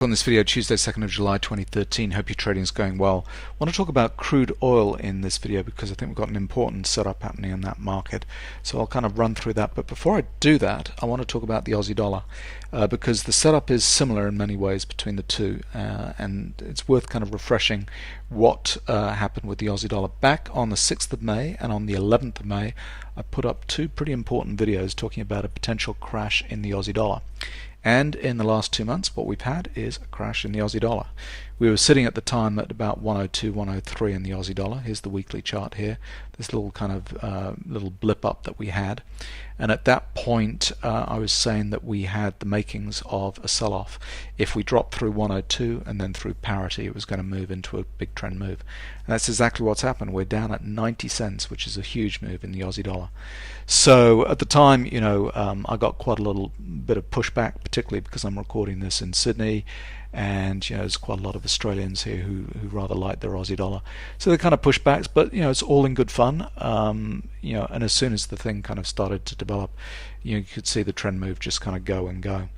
On this video, Tuesday, 2nd of July 2013. Hope your trading is going well. I want to talk about crude oil in this video because I think we've got an important setup happening in that market. So I'll kind of run through that. But before I do that, I want to talk about the Aussie dollar because the setup is similar in many ways between the two, and it's worth kind of refreshing what happened with the Aussie dollar. Back on the 6th of May and on the 11th of May, I put up two pretty important videos talking about a potential crash in the Aussie dollar. And in the last 2 months, what we've had is a crash in the Aussie dollar. We were sitting at the time at about 102, 103 in the Aussie dollar. Here's the weekly chart here. This little kind of little blip up that we had. And at that point, I was saying that we had the makings of a sell-off. If we dropped through 102 and then through parity, it was going to move into a big trend move. And that's exactly what's happened. We're down at 90 cents, which is a huge move in the Aussie dollar. So at the time, you know, I got quite a little bit of pushback, particularly because I'm recording this in Sydney, and you know, there's quite a lot of Australians here who rather like their Aussie dollar. So they're kind of pushbacks, but you know, it's all in good fun. You know, and as soon as the thing kind of started to develop, you could see the trend move just kind of go and go.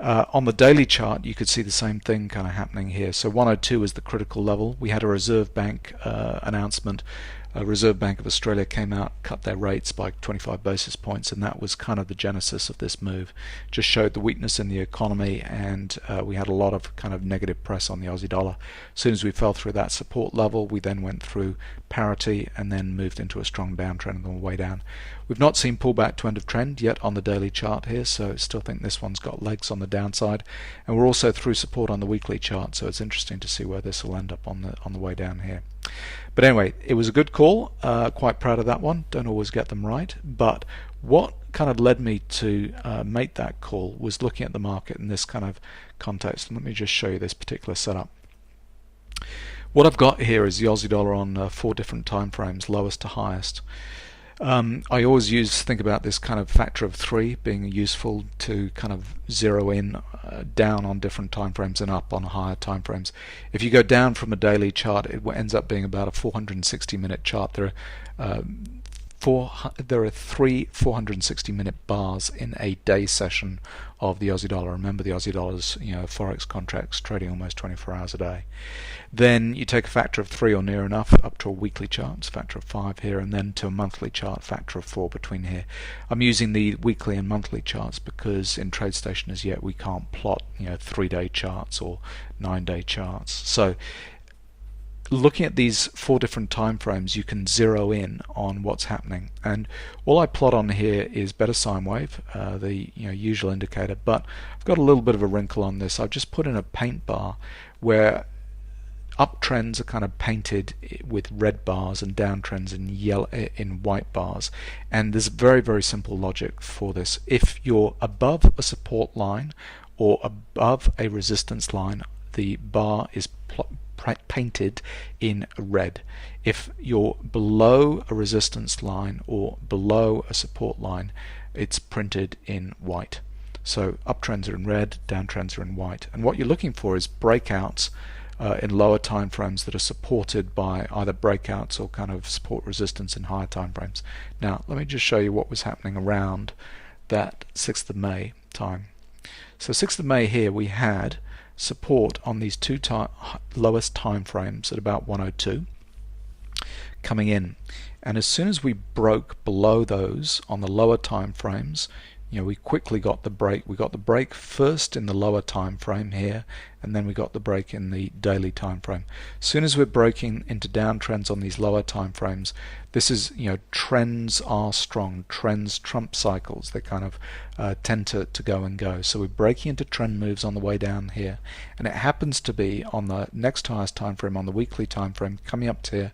On the daily chart, you could see the same thing kind of happening here. So 102 is the critical level. We had a Reserve Bank announcement. Reserve Bank of Australia came out, cut their rates by 25 basis points, and that was kind of the genesis of this move. Just showed the weakness in the economy, and we had a lot of kind of negative press on the Aussie dollar. As soon as we fell through that support level, we then went through parity and then moved into a strong downtrend on the way down. We've not seen pullback to end of trend yet on the daily chart here, so I still think this one's got legs on the downside, and we're also through support on the weekly chart, so it's interesting to see where this will end up on the way down here. But anyway, it was a good call. Quite proud of that one. Don't always get them right, but what kind of led me to make that call was looking at the market in this kind of context. And let me just show you this particular setup. What I've got here is the Aussie dollar on 4 different time frames, lowest to highest. I always think about this kind of factor of 3 being useful to kind of zero in down on different time frames and up on higher time frames. If you go down from a daily chart, it ends up being about a 460-minute chart. There are 3 460-minute bars in a day session of the Aussie dollar. Remember, the Aussie dollar's, you know, forex contracts trading almost 24 hours a day. Then you take a factor of 3 or near enough up to a weekly chart, it's a factor of 5 here, and then to a monthly chart, factor of 4 between here. I'm using the weekly and monthly charts because in TradeStation as yet we can't plot, you know, 3-day charts or 9-day charts. So looking at these 4 different time frames, you can zero in on what's happening. And all I plot on here is beta sine wave, the usual indicator, but I've got a little bit of a wrinkle on this. I've just put in a paint bar where uptrends are kind of painted with red bars and downtrends in white bars. And there's very, very simple logic for this. If you're above a support line or above a resistance line, the bar is painted in red. If you're below a resistance line or below a support line, it's printed in white. So uptrends are in red, downtrends are in white. And what you're looking for is breakouts in lower time frames that are supported by either breakouts or kind of support resistance in higher time frames. Now let me just show you what was happening around that 6th of May time. So 6th of May here we had support on these 2 lowest time frames at about 102 coming in, and as soon as we broke below those on the lower time frames, you know, we quickly got the break. We got the break first in the lower time frame here, and then we got the break in the daily time frame. As soon as we're breaking into downtrends on these lower time frames, this is, you know, trends are strong. Trends trump cycles. They kind of tend to go and go. So we're breaking into trend moves on the way down here, and it happens to be on the next highest time frame, on the weekly time frame, coming up to here.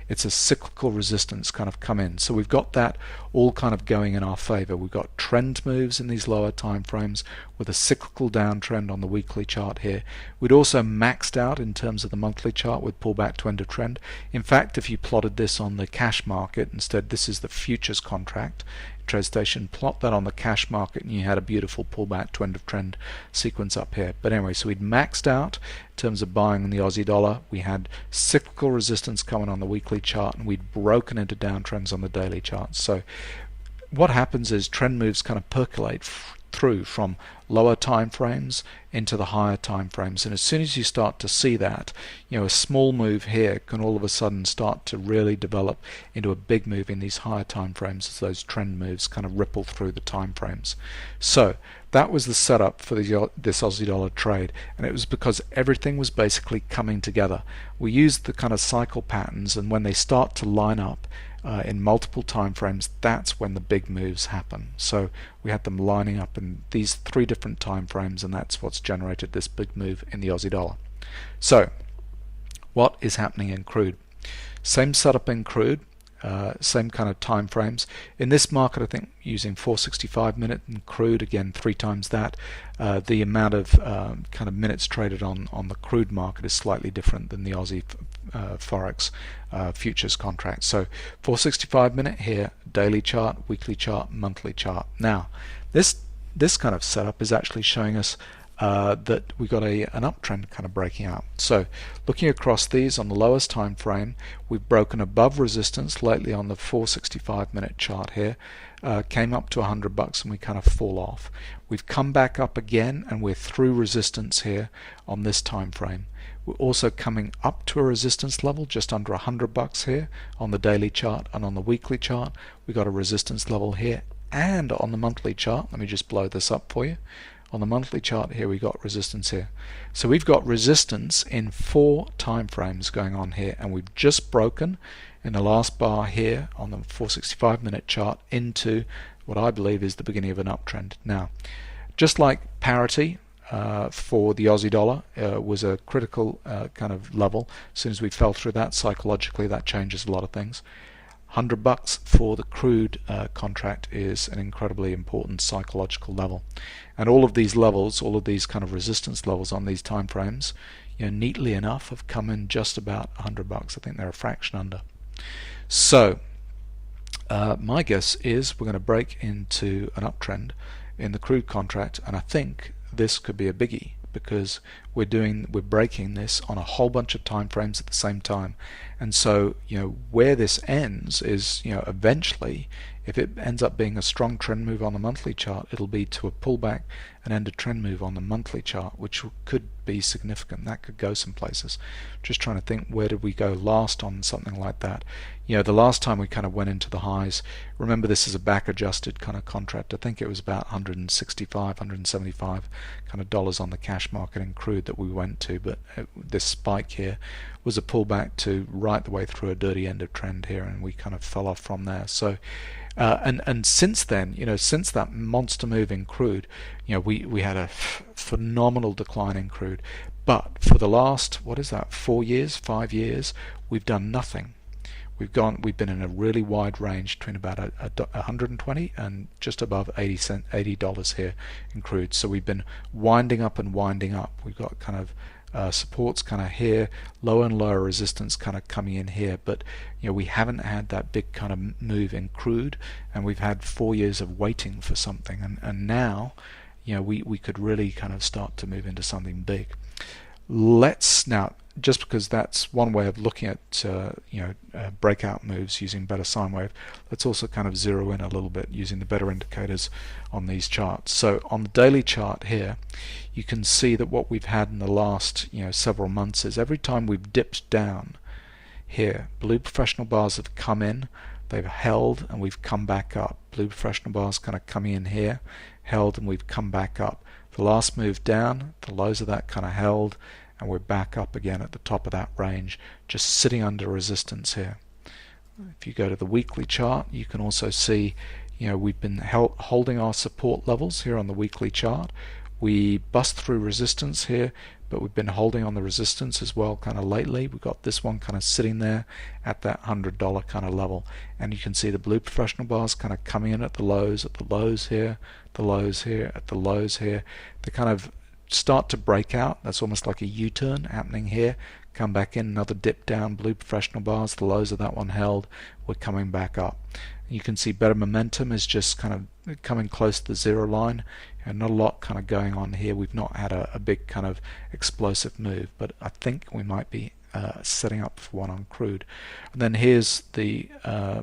It's a cyclical resistance kind of come in. So we've got that all kind of going in our favor. We've got trend moves in these lower time frames with a cyclical downtrend on the weekly chart here. We'd also maxed out in terms of the monthly chart with pullback to end of trend. In fact, if you plotted this on the cash market, instead this is the futures contract, TradeStation, plot that on the cash market and you had a beautiful pullback to end of trend sequence up here. But anyway, so we'd maxed out in terms of buying in the Aussie dollar. We had cyclical resistance coming on the weekly chart, and we'd broken into downtrends on the daily chart. So what happens is trend moves kind of percolate through from lower time frames into the higher time frames, and as soon as you start to see that, a small move here can all of a sudden start to really develop into a big move in these higher time frames as those trend moves kind of ripple through the time frames. So that was the setup for this Aussie dollar trade, and it was because everything was basically coming together. We used the kind of cycle patterns, and when they start to line up in multiple time frames, that's when the big moves happen. So we had them lining up in these 3 different time frames, and that's what's generated this big move in the Aussie dollar. So what is happening in crude? Same setup in crude, same kind of time frames. In this market, I think using 465 minute in crude, again 3 times that. The amount of kind of minutes traded on the crude market is slightly different than the Aussie Forex futures contract. So 465 minute here, daily chart, weekly chart, monthly chart. Now this kind of setup is actually showing us that we got an uptrend kind of breaking out. So looking across these on the lowest time frame, we've broken above resistance lately on the 465 minute chart here, came up to $100 and we kind of fall off. We've come back up again and we're through resistance here on this time frame. We're also coming up to a resistance level just under $100 here on the daily chart, and on the weekly chart we got a resistance level here, and on the monthly chart, let me just blow this up for you. On the monthly chart here we got resistance here. So we've got resistance in 4 time frames going on here, and we've just broken in the last bar here on the 465 minute chart into what I believe is the beginning of an uptrend. Now, just like parity for the Aussie dollar was a critical kind of level, as soon as we fell through that psychologically, that changes a lot of things. $100 for the crude contract is an incredibly important psychological level, and all of these levels, all of these kind of resistance levels on these time frames, neatly enough have come in just about $100. I think they're a fraction under. So my guess is we're going to break into an uptrend in the crude contract, and I think this could be a biggie, because we're breaking this on a whole bunch of time frames at the same time. And so where this ends is eventually, if it ends up being a strong trend move on the monthly chart, it'll be to a pullback and end a trend move on the monthly chart, which could be significant. That could go some places. Just trying to think, where did we go last on something like that? The last time we kind of went into the highs, remember this is a back adjusted kind of contract. I think it was about 165, 175 kind of dollars on the cash market in crude that we went to, but this spike here was a pullback to right the way through a dirty end of trend here, and we kind of fell off from there. So and since then, since that monster move in crude, we had a phenomenal decline in crude. But for the last, 4 years, 5 years, we've done nothing. We've been in a really wide range between about 120 and just above $80 here in crude. So we've been winding up and winding up. We've got kind of supports kind of here, lower and lower resistance kind of coming in here, but we haven't had that big kind of move in crude, and we've had 4 years of waiting for something, and now we could really kind of start to move into something big. Now, just because that's one way of looking at breakout moves using better sine wave, let's also kind of zero in a little bit using the better indicators on these charts. So on the daily chart here, you can see that what we've had in the last several months is every time we've dipped down here, blue professional bars have come in, they've held, and we've come back up. Blue professional bars kind of coming in here, held, and we've come back up. The last move down, the lows of that kind of held, and we're back up again at the top of that range, just sitting under resistance here. If you go to the weekly chart, you can also see we've been holding our support levels here on the weekly chart. We bust through resistance here, but we've been holding on the resistance as well kind of lately. We've got this one kind of sitting there at that $100 kind of level, and you can see the blue professional bars kind of coming in at the lows here, the lows here, at the lows here. They kind of start to break out. That's almost like a U-turn happening here. Come back in, another dip down, blue professional bars, the lows of that one held, we're coming back up. You can see better momentum is just kind of coming close to the zero line, and not a lot kind of going on here. We've not had a big kind of explosive move, but I think we might be setting up for one on crude. And then here's the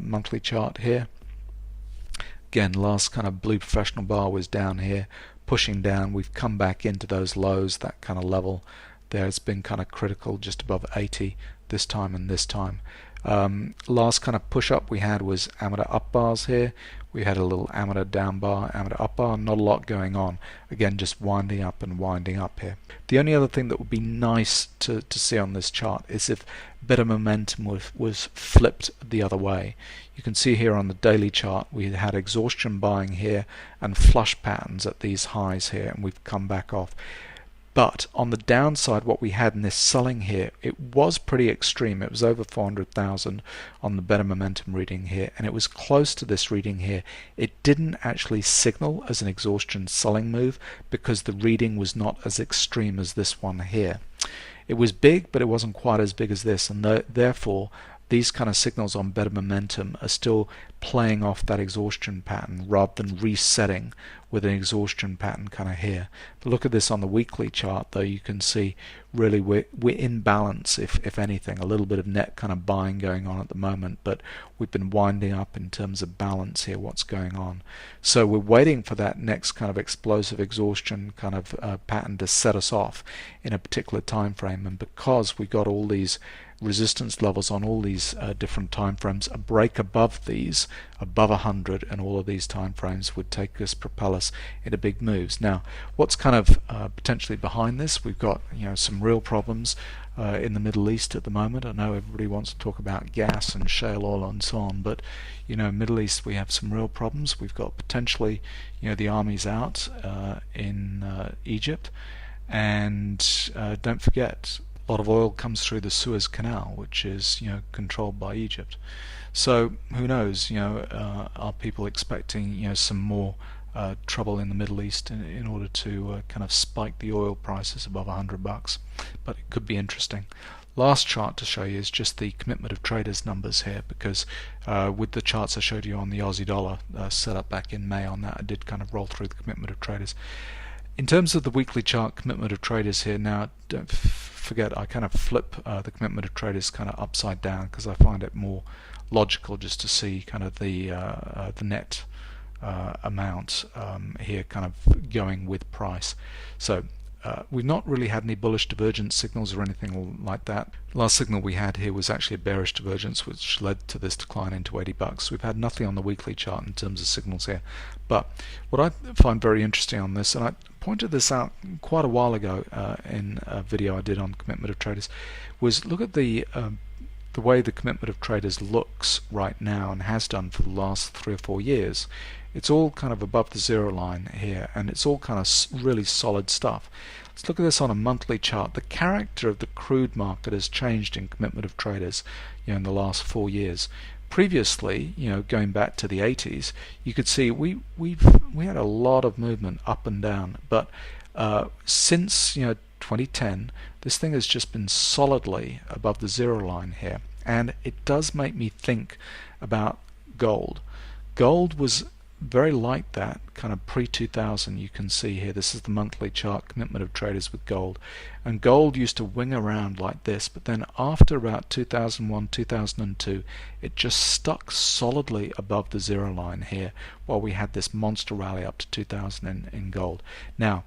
monthly chart here. Again, last kind of blue professional bar was down here, pushing down. We've come back into those lows, that kind of level there. It's been kind of critical, just above 80 this time and this time. Last kind of push up we had was amateur up bars here. We had a little amateur down bar, amateur up bar, not a lot going on. Again, just winding up and winding up here. The only other thing that would be nice to see on this chart is if better momentum was flipped the other way. You can see here on the daily chart we had exhaustion buying here and flush patterns at these highs here, and we've come back off. But on the downside, what we had in this selling here, it was pretty extreme. It was over 400,000 on the better momentum reading here, and it was close to this reading here. It didn't actually signal as an exhaustion selling move because the reading was not as extreme as this one here. It was big, but it wasn't quite as big as this, and therefore these kind of signals on better momentum are still playing off that exhaustion pattern rather than resetting with an exhaustion pattern kind of here. But look at this on the weekly chart though, you can see really we're in balance, if anything, a little bit of net kind of buying going on at the moment, but we've been winding up in terms of balance here, what's going on. So we're waiting for that next kind of explosive exhaustion kind of pattern to set us off in a particular time frame, and because we got all these resistance levels on all these different time frames, a break above these, above 100 and all of these time frames would propel us into big moves. Now what's kind of potentially behind this, we've got some real problems in the Middle East at the moment. I know everybody wants to talk about gas and shale oil and so on, but Middle East we have some real problems. We've got potentially the armies out in Egypt, and don't forget a lot of oil comes through the Suez Canal, which is controlled by Egypt. So who knows? Are people expecting some more trouble in the Middle East in order to kind of spike the oil prices above $100? But it could be interesting. Last chart to show you is just the commitment of traders numbers here, because with the charts I showed you on the Aussie dollar set up back in May, on that I did kind of roll through the commitment of traders. In terms of the weekly chart commitment of traders here, now don't forget I kind of flip the commitment of traders kind of upside down because I find it more logical just to see kind of the net amount here kind of going with price. So we've not really had any bullish divergence signals or anything like that. Last signal we had here was actually a bearish divergence, which led to this decline into $80. We've had nothing on the weekly chart in terms of signals here. But what I find very interesting on this, and I pointed this out quite a while ago in a video I did on commitment of traders, was look at the way the commitment of traders looks right now and has done for the last 3 or 4 years. It's all kind of above the zero line here, and it's all kind of really solid stuff. Let's look at this on a monthly chart. The character of the crude market has changed in commitment of traders in the last 4 years. Previously, going back to the 80s, you could see we had a lot of movement up and down, but since 2010, this thing has just been solidly above the zero line here, and it does make me think about gold. Gold was very like that kind of pre-2000. You can see here, this is the monthly chart commitment of traders with gold, and gold used to wing around like this, but then after about 2001 2002 it just stuck solidly above the zero line here while we had this monster rally up to 2000 in gold. Now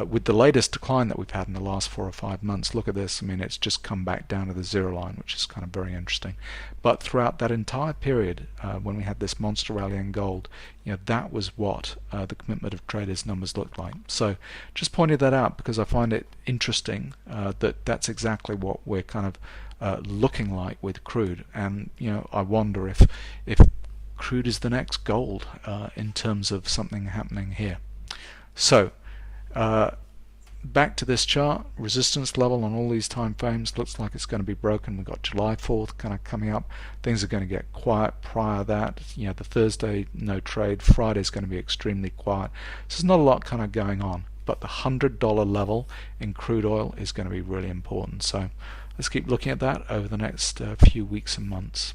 with the latest decline that we've had in the last 4 or 5 months, look at this. I mean, it's just come back down to the zero line, which is kind of very interesting. But throughout that entire period, when we had this monster rally in gold, that was what the commitment of traders numbers looked like. So just pointed that out because I find it interesting that that's exactly what we're kind of looking like with crude. And I wonder if crude is the next gold in terms of something happening here. So back to this chart, resistance level on all these time frames looks like it's going to be broken. We've got July 4th kind of coming up. Things are going to get quiet prior to that. The Thursday no trade, Friday's going to be extremely quiet. So there's not a lot kind of going on, but the $100 level in crude oil is going to be really important. So let's keep looking at that over the next few weeks and months.